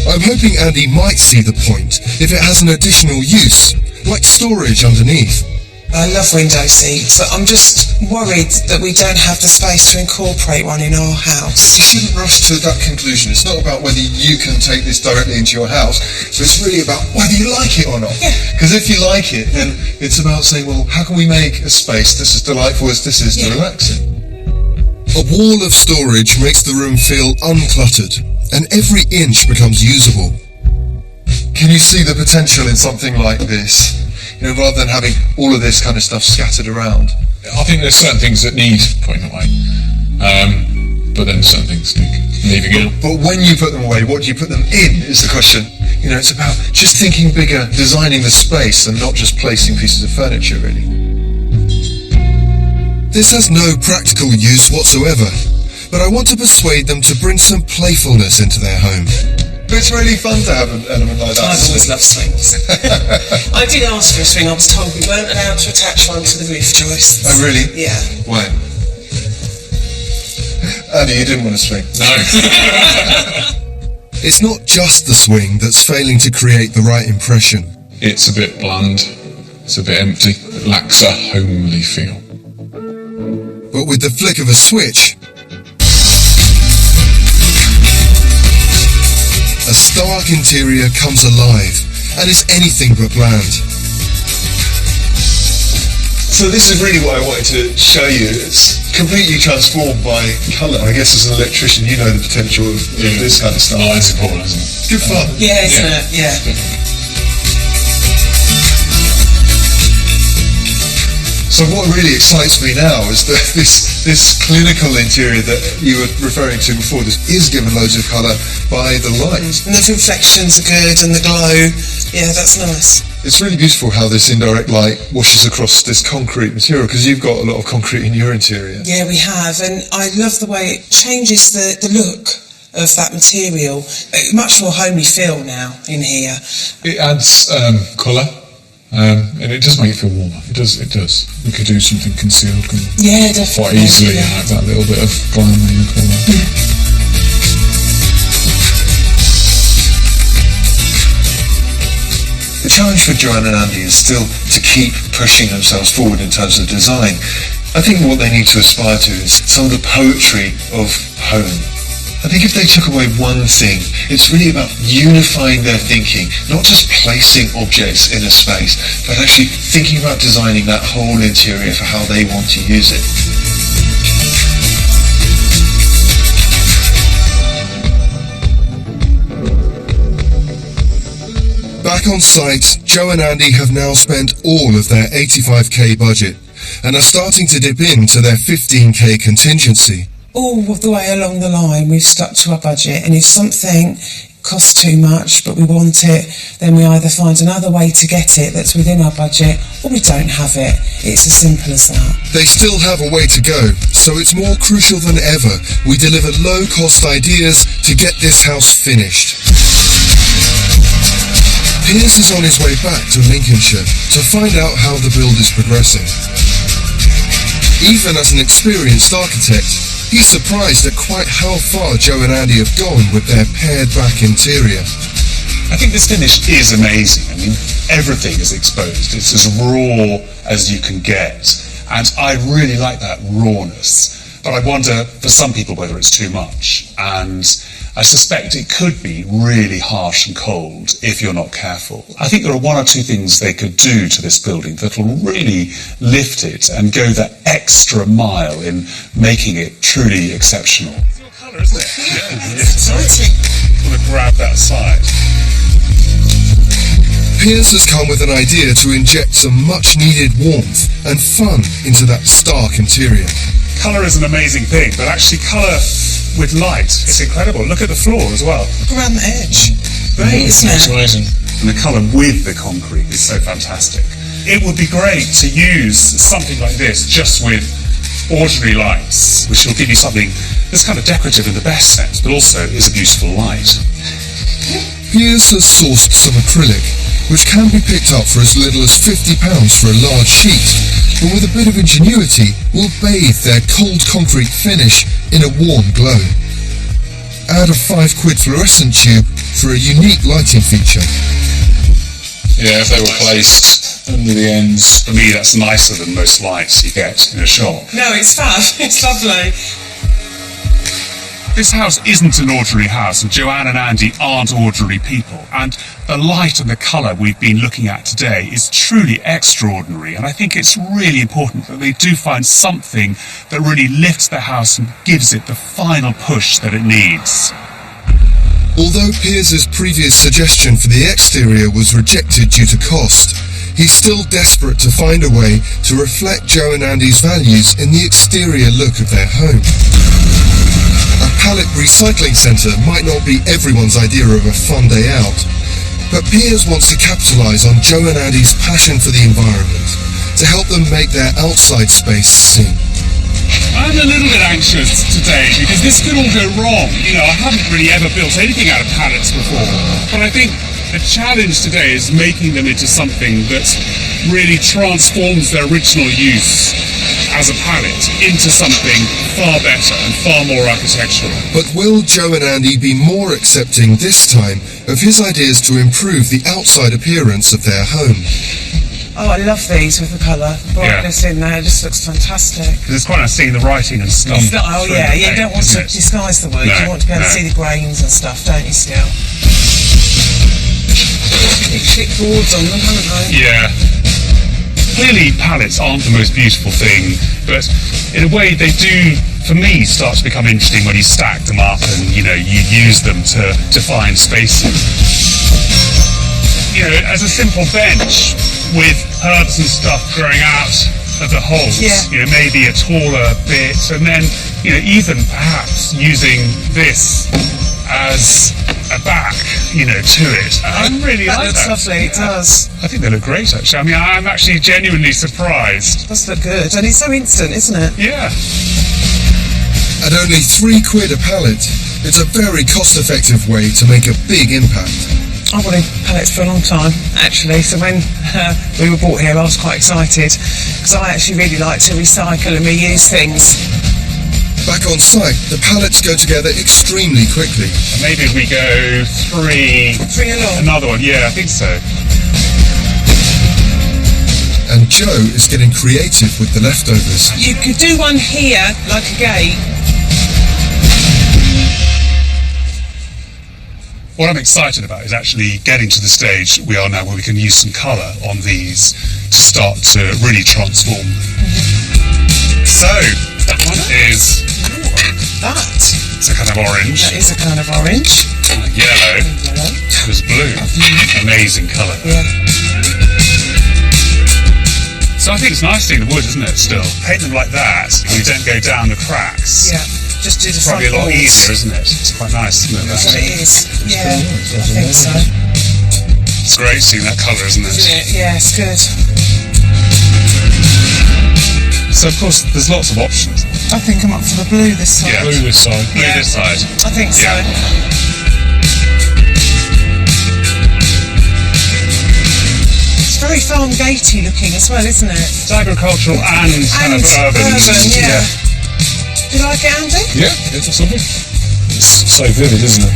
No. I'm hoping Andy might see the point if it has an additional use, like storage underneath. I love window seats, but I'm just worried that we don't have the space to incorporate one in our house. You shouldn't rush to that conclusion. It's not about whether you can take this directly into your house, but it's really about whether you like it or not. Because if you like it, then it's about saying, well, how can we make a space that's as delightful as this is to relax in? A wall of storage makes the room feel uncluttered, and every inch becomes usable. Can you see the potential in something like this? You know, rather than having all of this kind of stuff scattered around. I think there's certain things that need putting away, but then certain things need leaving out. But when you put them away, what do you put them in is the question. You know, it's about just thinking bigger, designing the space and not just placing pieces of furniture, really. This has no practical use whatsoever, but I want to persuade them to bring some playfulness into their home. It's really fun to have an element like that. I've always loved swings. I did ask for a swing. I was told we weren't allowed to attach one to the roof joists. Oh, really? Yeah. Why? Andy, you didn't want to swing? No. It's not just the swing that's failing to create the right impression. It's a bit bland. It's a bit empty. It lacks a homely feel. But with the flick of a switch, a stark interior comes alive and is anything but bland. So this is really what I wanted to show you. It's completely transformed by colour. I guess as an electrician, you know the potential of this kind of stuff. Light's important, isn't it? Good fun. Yeah, isn't it? Yeah. So what really excites me now is that this clinical interior that you were referring to before, this is given loads of colour by the light. And the reflections are good and the glow. Yeah, that's nice. It's really beautiful how this indirect light washes across this concrete material, because you've got a lot of concrete in your interior. Yeah, we have, and I love the way it changes the look of that material. A much more homely feel now in here. It adds colour, and it does make it feel warmer. It does. We could do something concealed Yeah, definitely. quite easily and have that little bit of glam in the corner. The challenge for Joann and Andy is still to keep pushing themselves forward in terms of design. I think what they need to aspire to is some of the poetry of home. I think if they took away one thing, it's really about unifying their thinking, not just placing objects in a space, but actually thinking about designing that whole interior for how they want to use it. Back on site, Joe and Andy have now spent all of their 85k budget and are starting to dip into their 15k contingency. All the way along the line, we've stuck to our budget, and if something costs too much but we want it, then we either find another way to get it that's within our budget, or we don't have it. It's as simple as that. They still have a way to go, so it's more crucial than ever we deliver low-cost ideas to get this house finished. Piers is on his way back to Lincolnshire to find out how the build is progressing. Even as an experienced architect, he's surprised at quite how far Joe and Andy have gone with their pared-back interior. I think this finish is amazing. I mean, everything is exposed. It's as raw as you can get. And I really like that rawness. But I wonder, for some people, whether it's too much. And I suspect it could be really harsh and cold if you're not careful. I think there are one or two things they could do to this building that will really lift it and go that extra mile in making it truly exceptional. It's your colour, isn't it? Yeah, it's exciting. I'm going to grab that side. Piers has come with an idea to inject some much-needed warmth and fun into that stark interior. Colour is an amazing thing, but actually colour with light, it's incredible. Look at the floor as well. Look around the edge. Great, isn't it? It's amazing. And the colour with the concrete is so fantastic. It would be great to use something like this just with ordinary lights, which will give you something that's kind of decorative in the best sense, but also is a beautiful light. Piers has sourced some acrylic, which can be picked up for as little as £50 for a large sheet, but with a bit of ingenuity will bathe their cold concrete finish in a warm glow. Add a £5 fluorescent tube for a unique lighting feature. Yeah, if they were placed under the ends. For me, that's nicer than most lights you get in a shop. No, it's fab. It's lovely. This house isn't an ordinary house, and Joann and Andy aren't ordinary people. And the light and the colour we've been looking at today is truly extraordinary. And I think it's really important that they do find something that really lifts the house and gives it the final push that it needs. Although Piers' previous suggestion for the exterior was rejected due to cost, he's still desperate to find a way to reflect Joe and Andy's values in the exterior look of their home. A pallet recycling centre might not be everyone's idea of a fun day out, But Piers wants to capitalise on Joe and Andy's passion for the environment to help them make their outside space sing. I'm a little bit anxious today because this could all go wrong. You know, I haven't really ever built anything out of pallets before, but I think the challenge today is making them into something that really transforms their original use as a palette into something far better and far more architectural. But will Joe and Andy be more accepting this time of his ideas to improve the outside appearance of their home? Oh, I love these with the colour brightness in there. It just looks fantastic. It's quite nice seeing the writing and stuff. Oh yeah, you don't want to disguise the wood. You want to be able to see the grains and stuff, don't you, still? Big thick boards on them, haven't they? Yeah. Clearly palettes aren't the most beautiful thing, but in a way they do, for me, start to become interesting when you stack them up and, you know, you use them to define spaces. You know, as a simple bench with herbs and stuff growing out of the holes, you know, maybe a taller bit, and then, you know, even perhaps using this as a back, you know, to it. I really like that. That looks lovely, it does. I think they look great, actually. I mean, I'm actually genuinely surprised. It does look good, and it's so instant, isn't it? Yeah. At only £3 a pallet, it's a very cost-effective way to make a big impact. I've wanted pallets for a long time, actually, so when we were brought here I was quite excited, because I actually really like to recycle and reuse things. Back on site, the pallets go together extremely quickly. Maybe if we go three along. Another one, yeah, I think so. And Joe is getting creative with the leftovers. You could do one here, like a gate. What I'm excited about is actually getting to the stage we are now where we can use some colour on these to start to really transform them. So, that one is... It's a kind of orange. That is a kind of orange. Yellow. There's blue. Amazing colour. Yeah. So I think it's nice seeing the wood, isn't it, still? Paint them like that, and you don't go down the cracks. Yeah. Just do the Probably a lot easier, isn't it? It's quite nice, isn't it? That's what it is. Yeah, I think so. It's great seeing that colour, isn't it? Yeah, it's good. So, of course, there's lots of options. I think I'm up for the blue this side. Yeah, blue this side. Blue this side. I think so. Yeah. It's very farm-gatey looking as well, isn't it? It's agricultural and kind of urban. Yeah. Do you like it, Andy? Yeah, it's something. It's so vivid, isn't it?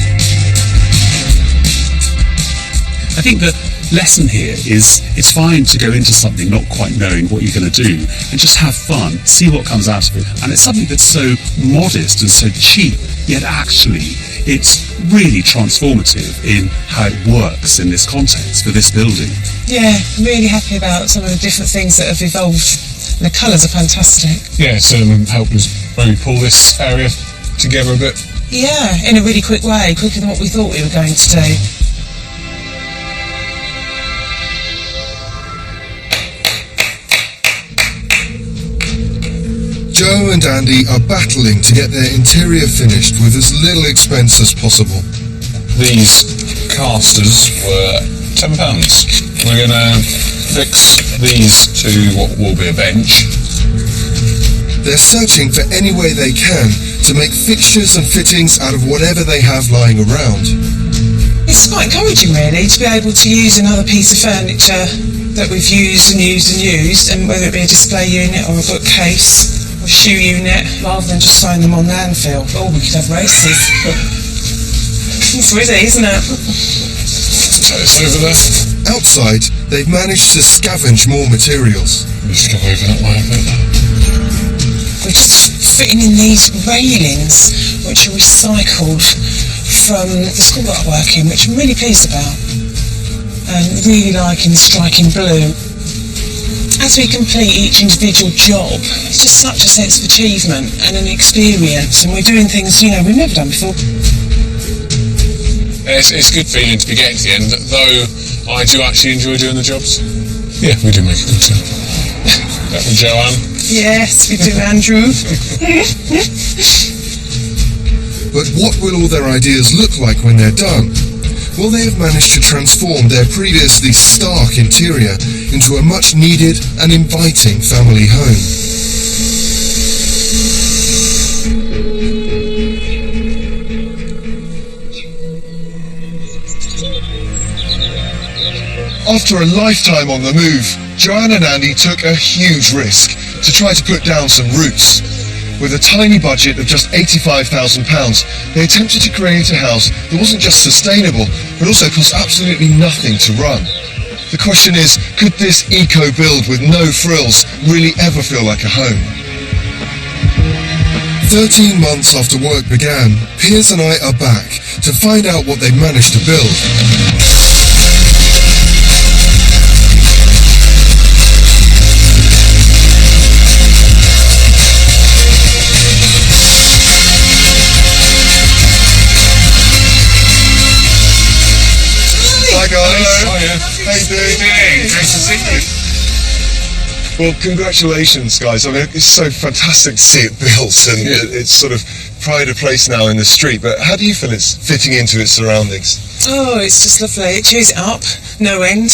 I think the lesson here is it's fine to go into something not quite knowing what you're going to do and just have fun, see what comes out of it. And it's something that's so modest and so cheap, yet actually it's really transformative in how it works in this context for this building. Yeah, I'm really happy about some of the different things that have evolved. And the colours are fantastic. Yeah, it's helped us maybe pull this area together a bit. Yeah, in a really quick way, quicker than what we thought we were going to do. Joe and Andy are battling to get their interior finished with as little expense as possible. These casters were £10. We're going to fix these to what will be a bench. They're searching for any way they can to make fixtures and fittings out of whatever they have lying around. It's quite encouraging, really, to be able to use another piece of furniture that we've used and used and used, and whether it be a display unit or a bookcase or shoe unit, rather than just throwing them on landfill. Oh, we could have races. It's really, isn't it? Take this over there. Outside, they've managed to scavenge more materials. Just go over that way a bit. We're just fitting in these railings, which are recycled from the school that I work in, which I'm really pleased about, and really liking the striking blue. As we complete each individual job, it's just such a sense of achievement and an experience, and we're doing things, you know, we've never done before. It's a good feeling to be getting to the end, though I do actually enjoy doing the jobs. Yeah, we do make a good job. That with Joann. Yes, we do, Andrew. But what will all their ideas look like when they're done? Well, they have managed to transform their previously stark interior into a much needed and inviting family home. After a lifetime on the move, Joann and Andy took a huge risk to try to put down some roots. With a tiny budget of just £85,000, they attempted to create a house that wasn't just sustainable, but also cost absolutely nothing to run. The question is, could this eco-build with no frills really ever feel like a home? 13 months after work began, Piers and I are back to find out what they've managed to build. Hi guys. Hello. Hiya. How you doing? Nice to see you. Well, congratulations guys. I mean, it's so fantastic to see it built and it's sort of pride of place now in the street. But how do you feel it's fitting into its surroundings? Oh, it's just lovely. It chews it up, no end.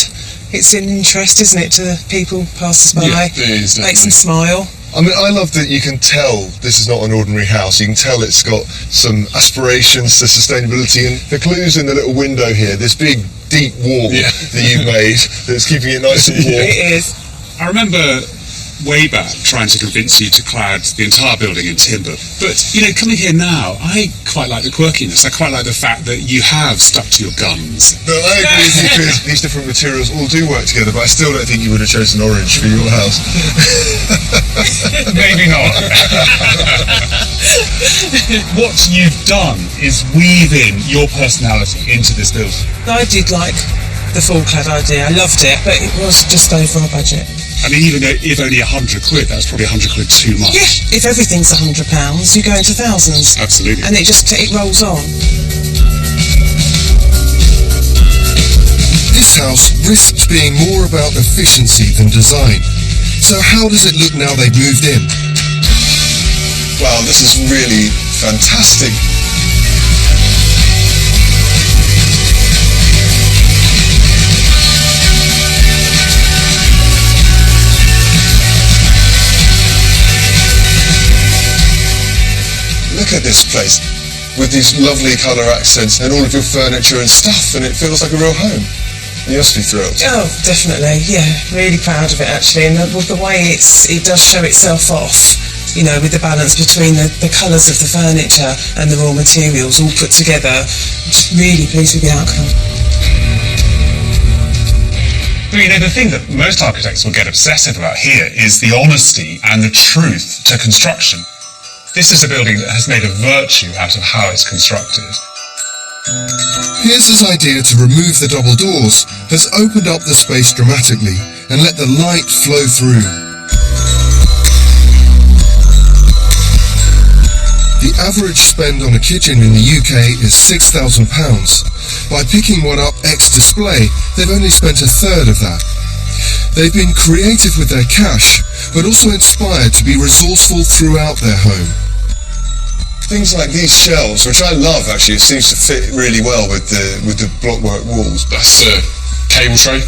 It's an interest, isn't it, to people, passers-by. Yeah, it is, Makes them smile. I mean, I love that you can tell this is not an ordinary house. You can tell it's got some aspirations to sustainability, and the clues in the little window here, this big, deep wall that you've made that's keeping it nice and warm. It is. I remember way back trying to convince you to clad the entire building in timber. But, you know, coming here now, I quite like the quirkiness. I quite like the fact that you have stuck to your guns. No, I agree with you, because these different materials all do work together, but I still don't think you would have chosen orange for your house. Maybe not. What you've done is weave in your personality into this building. I did like the full clad idea. I loved it, but it was just over our budget. I mean, even though if only £100, that's probably £100 too much. Yeah, if everything's £100, you go into thousands. Absolutely. And it rolls on. This house risked being more about efficiency than design. So how does it look now they've moved in? Wow, this is really fantastic. Look at this place with these lovely colour accents and all of your furniture and stuff, and it feels like a real home. You must be thrilled. Oh, definitely, yeah. Really proud of it, actually. And the way it does show itself off, you know, with the balance between the colours of the furniture and the raw materials all put together. Just really pleased with the outcome. Well, you know, the thing that most architects will get obsessive about here is the honesty and the truth to construction. This is a building that has made a virtue out of how it's constructed. Pierce's idea to remove the double doors has opened up the space dramatically and let the light flow through. The average spend on a kitchen in the UK is £6,000. By picking one up ex-display, they've only spent a third of that. They've been creative with their cash, but also inspired to be resourceful throughout their home. Things like these shelves, which I love actually, it seems to fit really well with the blockwork walls. That's cable tray.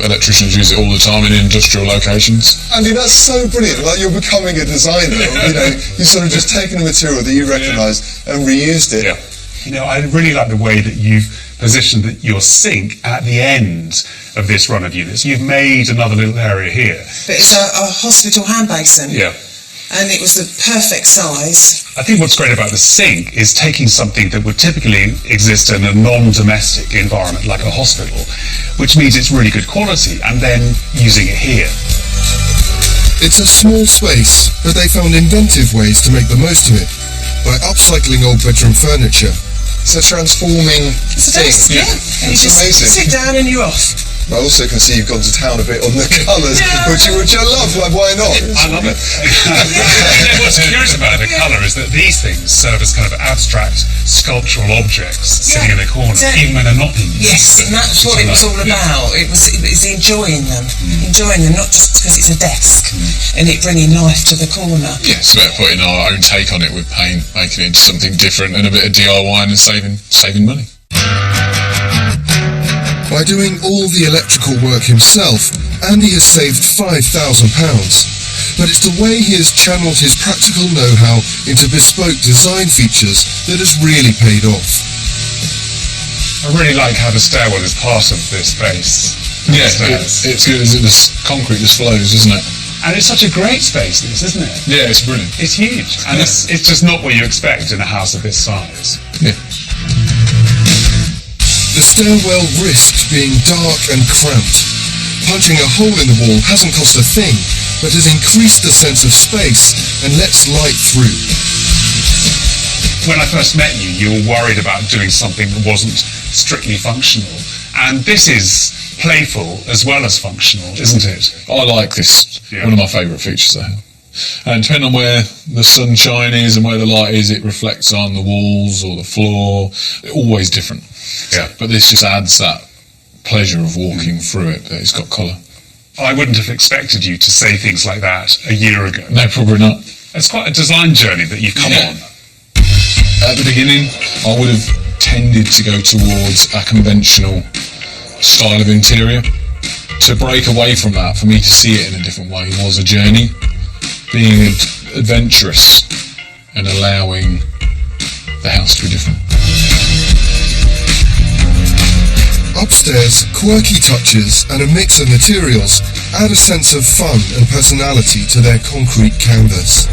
Electricians use it all the time in industrial locations. Andy, that's so brilliant. Like, you're becoming a designer. You know, you've sort of just taken a material that you recognise and reused it. Yeah. You know, I really like the way that you've positioned your sink at the end of this run of units. You've made another little area here. But it's a hospital hand basin. Yeah. And it was the perfect size. I think what's great about the sink is taking something that would typically exist in a non-domestic environment like a hospital, which means it's really good quality, and then using it here. It's a small space, but they found inventive ways to make the most of it by upcycling old bedroom furniture. It's a transforming thing. Yeah. And you just amazing. sit down and you're off. I also can see you've gone to town a bit on the colours, which I love. Like, why not? I love it. What's curious about the colour is that these things serve as kind of abstract sculptural objects sitting in the corner, even when they're not being used. Yes, and that's what it was all about. It was enjoying them, not just because it's a desk and it bringing life to the corner. Yeah, it's about putting our own take on it with paint, making it into something different and a bit of DIY and saving money. By doing all the electrical work himself, Andy has saved £5,000. But it's the way he has channeled his practical know-how into bespoke design features that has really paid off. I really like how the stairwell is part of this space. Yeah, it's good. The concrete just flows, isn't it? And it's such a great space, this, isn't it? Yeah, it's brilliant. It's huge. And it's just not what you expect in a house of this size. Yeah. The stairwell risked being dark and cramped. Punching a hole in the wall hasn't cost a thing, but has increased the sense of space and lets light through. When I first met you, you were worried about doing something that wasn't strictly functional. And this is playful as well as functional, isn't it? I like this. Yeah. One of my favourite features I have. And depending on where the sunshine is and where the light is, it reflects on the walls or the floor. They're always different. Yeah. But this just adds that pleasure of walking through it, that it's got colour. I wouldn't have expected you to say things like that a year ago. No, probably not. It's quite a design journey that you've come on. At the beginning, I would have tended to go towards a conventional style of interior. To break away from that, for me to see it in a different way, was a journey. Being adventurous and allowing the house to be different. Upstairs, quirky touches and a mix of materials add a sense of fun and personality to their concrete canvas.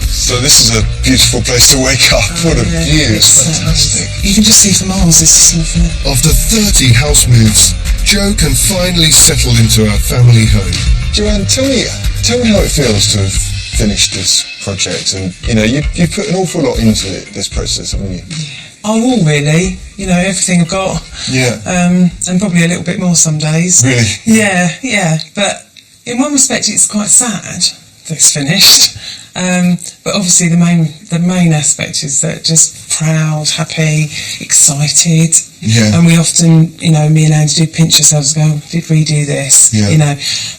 So this is a beautiful place to wake up. What a view, it's fantastic. You can just see for miles, this is lovely. After 30 house moves, Jo can finally settle into her family home. Joann, tell me how it feels to have finished this project. And you put an awful lot into this process, haven't you? Oh, all really. Everything I've got. Yeah. And probably a little bit more some days. Really? Yeah. But in one respect, it's quite sad that it's finished. But obviously the main aspect is that just proud, happy, excited. Yeah. And we often, me and Andy do pinch ourselves and go, did we do this? Yeah.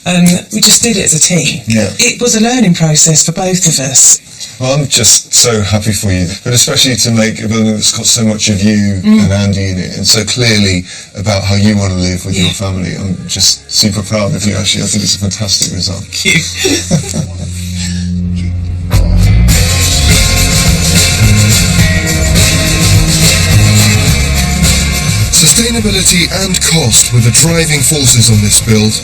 And we just did it as a team. Yeah. It was a learning process for both of us. Well, I'm just so happy for you, but especially to make a building that's got so much of you and Andy in it, and so clearly about how you want to live with your family. I'm just super proud of you, actually. I think it's a fantastic result. Thank you. Sustainability and cost were the driving forces on this build.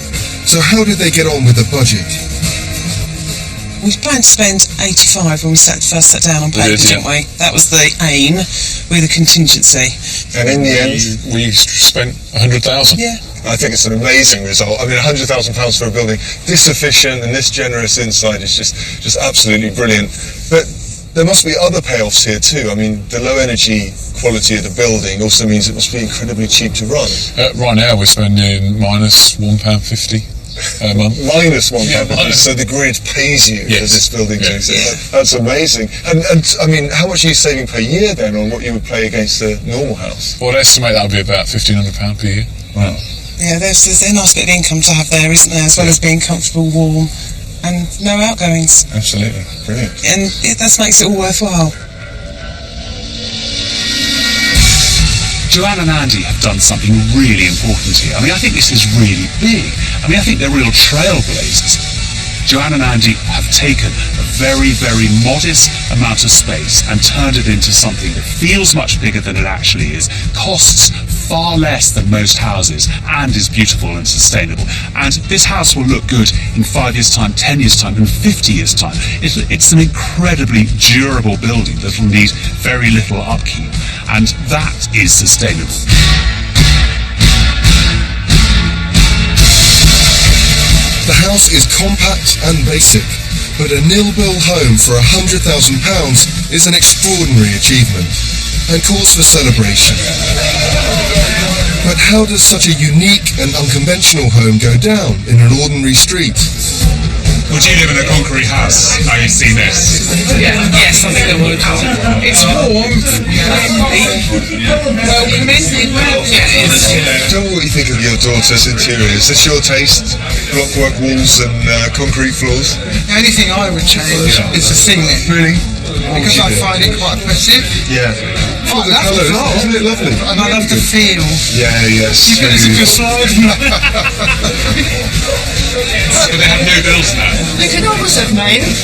So how did they get on with the budget? We planned to spend 85 when we first sat down on paper, didn't we? That was the aim with a contingency. And in the end, we spent 100,000. Yeah. I think it's an amazing result. I mean, £100,000 for a building this efficient and this generous inside is just absolutely brilliant. But there must be other payoffs here too. I mean, the low energy quality of the building also means it must be incredibly cheap to run. Right now we're spending minus £1.50 a month. Minus £1. Yeah, so the grid pays you for this building to exist. That's amazing. And I mean, how much are you saving per year then on what you would pay against a normal house? Well, I'd estimate that would be about £1,500 per year. Wow. Yeah, there's a nice bit of income to have there, isn't there? As well as being comfortable, warm, and no outgoings. Absolutely. Brilliant. And that makes it all worthwhile. Joann and Andy have done something really important here. I mean, I think this is really big. I mean, I think they're real trailblazers. Joann and Andy have taken a very, very modest amount of space and turned it into something that feels much bigger than it actually is, costs far less than most houses, and is beautiful and sustainable. And this house will look good in 5 years' time, 10 years' time, and 50 years' time. It's an incredibly durable building that will need very little upkeep, and that is sustainable. The house is compact and basic, but a nil-bill home for £100,000 is an extraordinary achievement and cause for celebration. But how does such a unique and unconventional home go down in an ordinary street? Would you live in a concrete house? Have you seen this? Yes, I think I would. It's warm, welcoming. Tell me what you think of your daughter's interior. Is this your taste? Blockwork walls and concrete floors? The only thing I would change is the ceiling. Really? because I find it quite oppressive. Yeah. Oh, the that's colour, the floor. isn't it lovely? And I love the feel. Yeah, yes. You put this in your slide. But they have new bills now. They could almost have made it.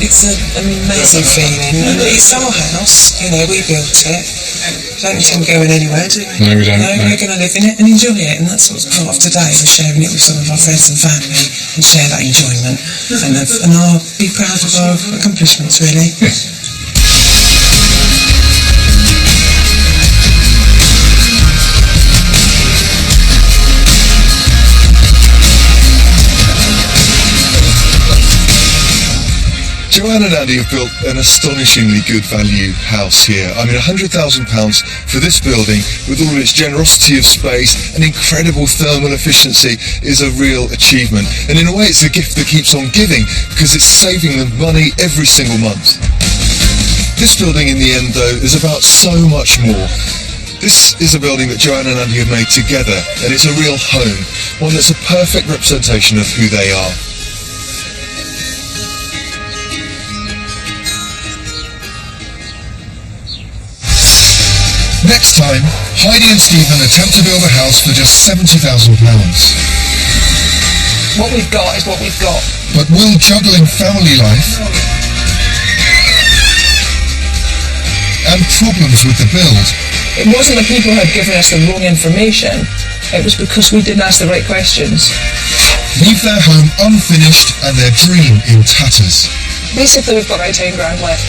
It's an amazing feeling, and it's our house. You know, we built it. We don't intend going anywhere, do we? No, we don't. No, we're going to live in it and enjoy it, and that's what's part of today. We're sharing it with some of our friends and family and share that enjoyment, and I'll be proud of our accomplishments, really. Joann and Andy have built an astonishingly good value house here. I mean, £100,000 for this building, with all of its generosity of space and incredible thermal efficiency, is a real achievement. And in a way, it's a gift that keeps on giving, because it's saving them money every single month. This building, in the end, though, is about so much more. This is a building that Joann and Andy have made together, and it's a real home, one that's a perfect representation of who they are. Next time, Heidi and Stephen attempt to build a house for just £70,000. What we've got is what we've got. But will juggling family life and problems with the build It wasn't that people had given us the wrong information. It was because we didn't ask the right questions. leave their home unfinished and their dream in tatters? Basically, we've got about 10 grand left.